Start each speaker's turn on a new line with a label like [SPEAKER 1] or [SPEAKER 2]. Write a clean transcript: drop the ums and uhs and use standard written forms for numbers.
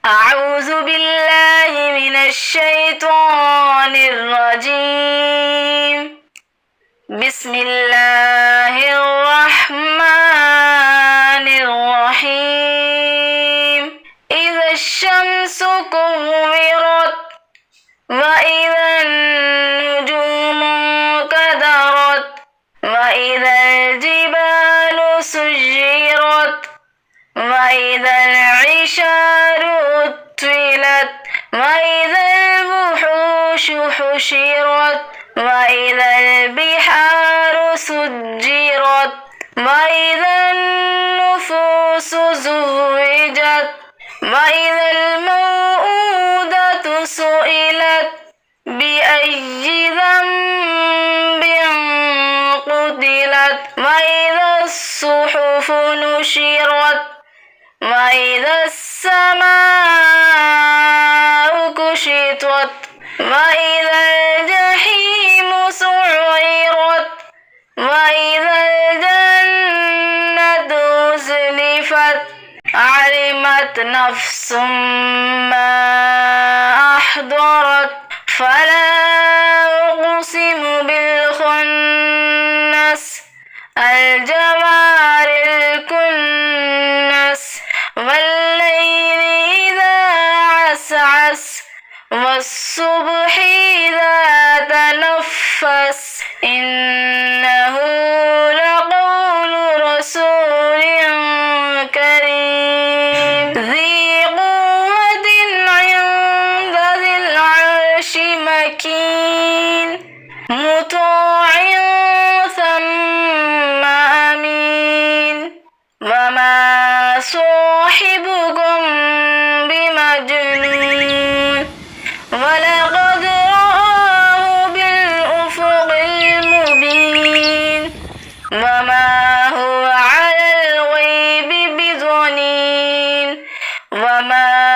[SPEAKER 1] أعوذ بالله من الشيطان الرجيم. بسم الله الرحمن الرحيم. إذا الشمس كورت وإذا النجوم انكدرت وإذا الجبال سجرت وإذا العشار عطلت وإذا الوحوش حشرت وإذا البحار سجرت وإذا النفوس زوجت وإذا الموءودة سئلت بأي ذنب قتلت وإذا الصحف نشرت وإذا السماء كشطت وإذا الجحيم سعرت وإذا الجنة أزلفت علمت نفس ما أحضرت فلا أقسم بالخنس الجوار الكنس والليل إذا عسعس والصبح إذا تنفس إنه لقول رسول كريم ذي قوة عند ذي العرش مكين مطاع ثم أمين وما صاحبكم بمجنون ولقد رآه بالأفق المبين وما هو على الغيب بضنين وما